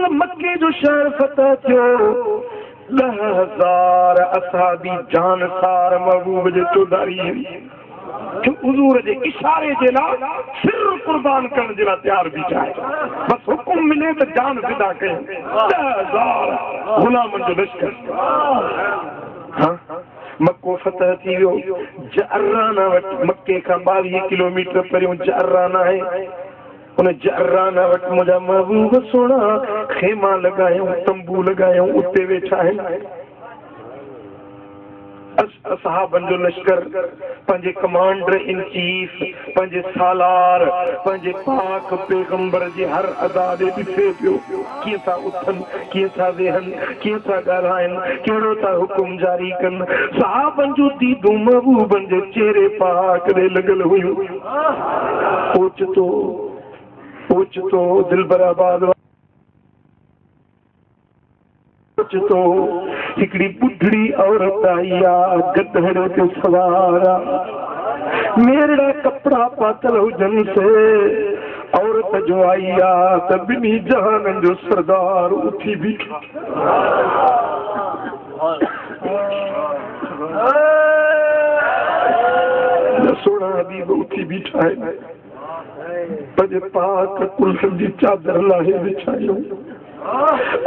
Gemmell मक्के जो शहर फतह थियो 10,000 असहाबी जान सार महबूब जे चौधारी हुजूर जे इशारे जे ला सिर कुर्बान करण जे ला तैयार भी चाहे बस हुकुम मिले तो जान फिदा कयो 10,000 गुलामन जो लश्कर। हाँ मक्को फतह थी वियो जर्राना मक्के का 22 किलोमीटर परियों जर्राना है उन जर्राना वट मुझा महबूब सोना खेमा लगायो तंबू लगायो उते वेठा है असहाबन जो लश्कर पंजे कमांडर इन चीफ पंजे सालार पंजे पाक पैगंबर जे हर अदा दे दिसे पियो किए था उठन किए था वेहन किए था गारायन केड़ो था हुकुम जारी कन सहाबन जो दीदू महबूबन जे चेहरे पाक दे लगल हुई ओचतो दिल बराबाद तो हिकड़ी बुढ़ड़ी औरत आया गदहड़ ते सवारा मेरा कपड़ा पातल हुजन से औरत जो आया त बिनी जहान जो सरदार उठी बीठा सोना हबीब उठी बीठा है बजे पाक कुल्हन जी चादर लाहे बिछायो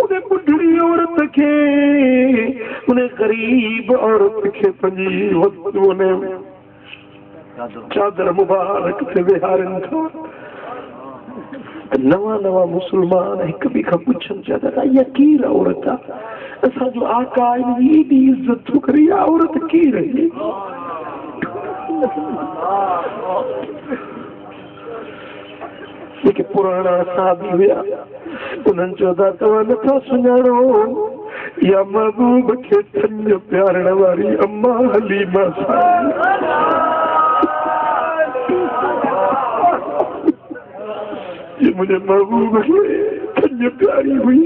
उन्हें बुढ़ड़ी औरत के उन्हें गरीब औरत के पंजी उन्हें चादर मुबारक से विहारन था नवा नवा मुसलमान एक भी का पूछन चादर या की औरत असा जो आका इनकी एडी इज्जत करी औरत की रही लेकिन पुराना साहबी हुआ उन्हनि चौधा तव्हां नथा सुञाणो या महबूब खे थंज प्यारण वारी अम्मा हलीमा ये मुझे महबूब खे थंज प्यारी हुई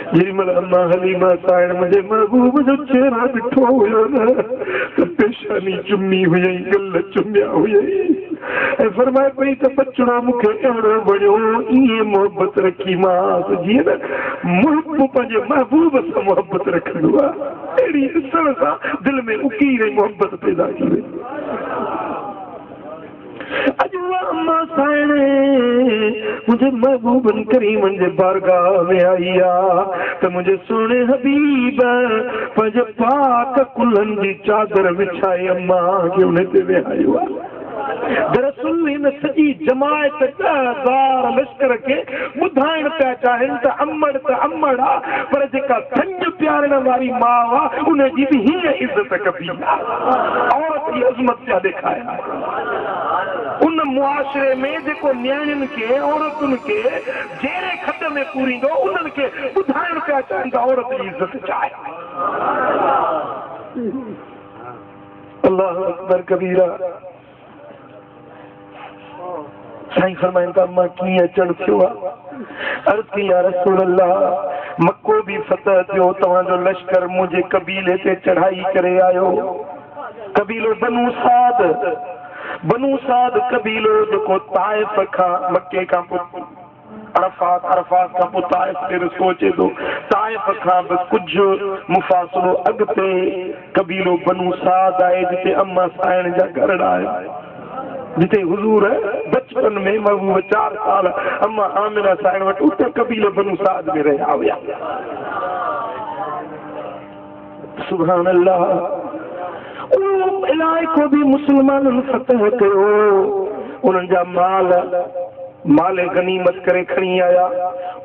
जेमल अम्मा हलीमा साइण मुझे महबूब जो चेहरा ॾिठो हुयो न त पेशानी चुमी हुई गल चुमिया हुई ऐं फरमाए पई त बचड़ा मूंखे अहिड़ो वणियो ईअं मोहबत रखी मांसि जीअं न मुल्क पंहिंजे महबूब सां मोहबत रखंदो आहे अहिड़ी ॾिसण सां दिलि में उकी रही मोहबत पैदा थी वई अॼु उहा अम्मा साइण मुंहिंजे महबूबन करीमन जे बारगाह में आई आहे त मुंहिंजे सुहिणे हबीब पंहिंजे पाक कुल्हनि जी चादर विछाए अम्मा खे उन ते विहारियो आहे दरअसल हिन सॼी जमायत 10,000 लश्कर खे ॿुधाइण पिया चाहिनि त अमड़ आहे पर जेका थंज प्यारण वारी माउ आहे उनजी बि हीअं इज़त कबी आहे औरत जी अज़मत पिया ॾेखारिया उन मुआशरे में जेको न्याणियुनि खे औरतुनि खे जहिड़े खॾ में पूरींदो उन्हनि खे ॿुधाइण पिया चाहिनि त औरत जी इज़त छा आहे अल्लाह अकबर कबीरा साईं फरमाइनि था मां कीअं अचण थियो आहे अर्ज़ कई या रसूल अल्लाह मक्को बि फतह थियो तव्हांजो लश्कर मुंहिंजे कबीले ते चढ़ाई करे आयो कबीलो बनू साद कबीलो जेको ताइफ खां मक्के खां अरफात खां पोइ ताइफ ते सोचे थो ताइफ खां बि कुझु मुफ़ासिलो अॻिते कबीलो बनू साद आहे जिते अम्मा साइण जा घर आहे जिते हुजूर बचपन में महबूब 4 साल अम्मा आमिना साइण वटि उते कबीले बनू साद में रहिया हुया सुभान अल्लाह उहो इलाइक़ो बि मुस्लमाननि फतह कयो उन्हनि जा माल गनीमत करे खणी आया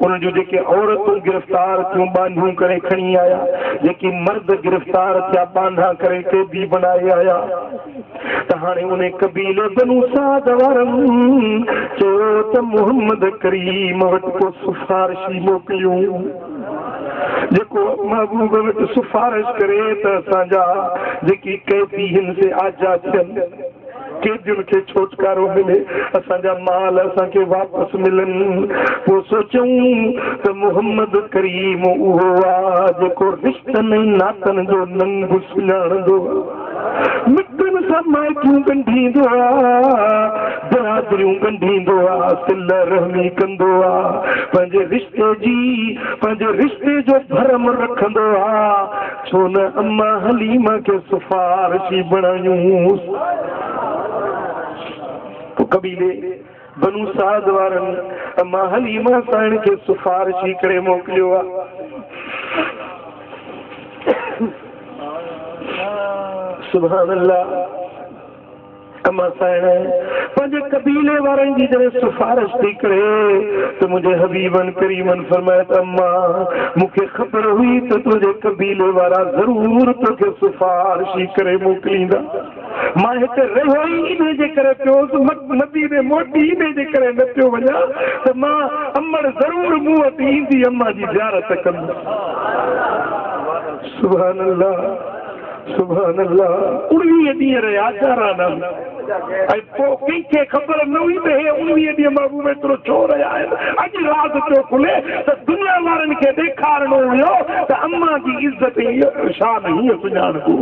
उन जो जेके औरतूं गिरफ़्तार थियूं बांधियूं करे खणी आया जेके मर्द गिरफ़्तार थिया बांधा करे कैदी बनाए आया त हाणे उन कबीले बनू साद वारनि चयो त मोहम्मद करीम वटि को सिफारिशी मोकिलियूं जेको महबूब वटि सिफारिश करे त असांजा जेकी कैदी हिन से आज़ाद थियनि कैदियुनि खे छुटकारो मिले असांजा माल असांखे वापसि मिलनि पोइ सोचूं त मोहम्मद करीम उहो आहे जेको रिश्तनि नातनि जो नंग सुञाणंदो मिटन सां माइटियूं गंढींदो बरादरियूं गंढींदो सिल रहमी कंदो पंहिंजे रिश्ते जो भरम रखंदो छो न अम्मा हलीमा खे सिफारिशी बणायूं कबीले बनू साद वारनि अम्मा हलीमा साईं खे सिफारिशी करे मोकिलियो सुभान अल्लाह अम्मा साईं पंहिंजे कबीले वारनि जी जॾहिं सिफारिश थी करे त मुंहिंजे हबीबन करीमन फरमाए अम्मा मूंखे ख़बर हुई त तुंहिंजे कबीले वारा ज़रूर तोखे सिफारिशी करे मोकिलींदा मां हिते रहियो ई इन जे करे पियो मदीने मोटी इन जे करे न पियो वञा त मां अमड़ ज़रूर मूं वटि ईंदी अम्मा जी ज़ियारत कंदी सुभान अल्लाह सुभान अल्लाह 19 ॾींहं रहिया चाराना ऐं पोइ कंहिंखे ख़बर न हुई त हे 19 ॾींहं महबूब एतिरो छो रहिया आहिनि अॼु राज़ पियो खुले त दुनिया वारनि खे ॾेखारणो हुयो त अम्मा जी इज़त शान हीअं सुञाणबो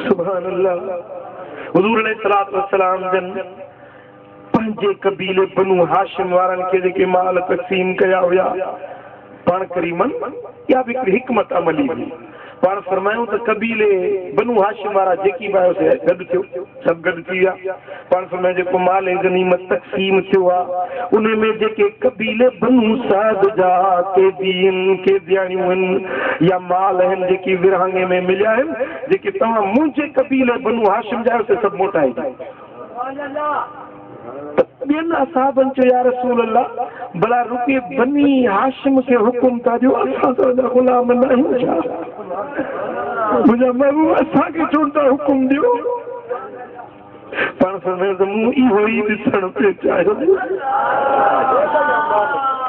सुभान अल्लाह हुज़ूर अलैहिस्सलातु वस्सलाम जन पंहिंजे कबीले बनु हाशिम वारनि खे जेके माल तक़सीम कया हुया पाण करीमन या बि हिकमत अमली हुई पाण फरमायूं त कबीले बनु हाशिम वारा जेकी बि आयो गॾु थियो सभु गॾु थी विया पाण फरमायूं जेको माल गनीमत तक़सीम थियो आहे उन में जेके कबीले बनु साद जा के दियाणियूं आहिनि या माल आहिनि जेकी विरहांगे में मिलिया आहिनि जेके तव्हां मुंहिंजे कबीले बनु हाशिम जा आहियो सभु मोटाए ॿियनि असाबनि चयो या रसूल अल्लाह भला रुके बनी हाशिम खे हुकुम था ॾियो असां त ग़ुलाम न आहियूं छा मुंहिंजा महबूब असांखे छो था हुकुम ॾियो पाण फरमायो त मूं इहो ई ॾिसणु पियो चाहियो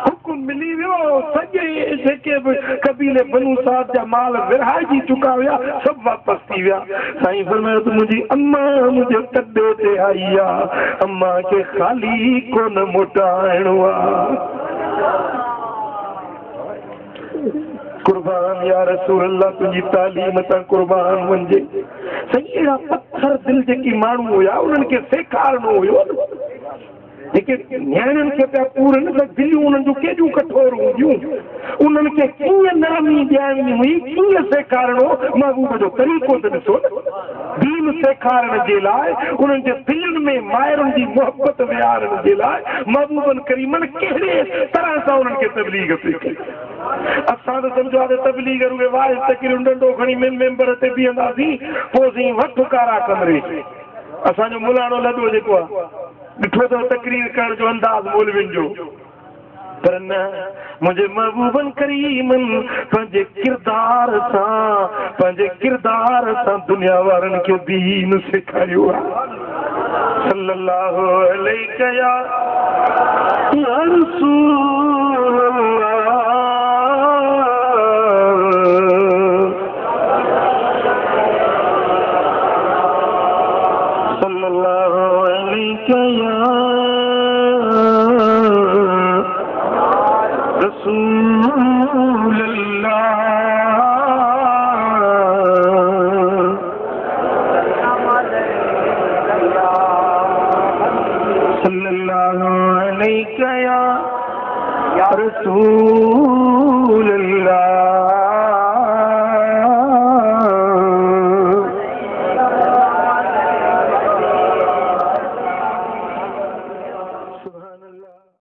हुकुम मिली वियो सॼे जेके बि कबीले बनु साद जा माल विरहाइजी चुका हुया सभु वापसि थी विया साईं फरमायो त मुंहिंजी अम्मा मुंहिंजे तॾे ते आई आहे अम्मा खे ख़ाली कोन मोटाइणो आहे कुर्बान या रसूल अल्लाह तुंहिंजी तालीम तां कुर्बान वञे साईं अहिड़ा पत्थर दिलि जेकी माण्हू हुया उन्हनि खे सेखारणो हुयो जेके न्याणियुनि खे पिया पूरनि त दिलियूं उन्हनि जूं केॾियूं कठोर हूंदियूं उन्हनि खे कीअं नरमी ॾियणी हुई कीअं सेखारणो महबूब जो तरीक़ो त ॾिसो दीन सेखारण जे लाइ उन्हनि जे दिलनि में माइरुनि जी मोहबत विहारण जे लाइ महबूबन करीमन कहिड़े तरह सां उन्हनि खे तबलीग पई कई असां त सम्झो आहे तबलीग रुगे वाइस तकरियूं डंडो खणी मेंबर ते बीहंदासीं पोइ असीं वठ कारा कमरे असांजो मुलाणो लॾो जेको आहे ॾिठो अथव तकरीर करण जो अंदाज़ मौलवियुनि जो पर न मुंहिंजे महबूबन करीमन पंहिंजे किरदार सां दुनिया वारनि खे दीन सेखारियो आहे सल्लल्लाहु अलैहि या रसूल सल्लल्लाहु अलैहि या रसूल अल्लाह सल्लल्लाहु अलैहि या रसूल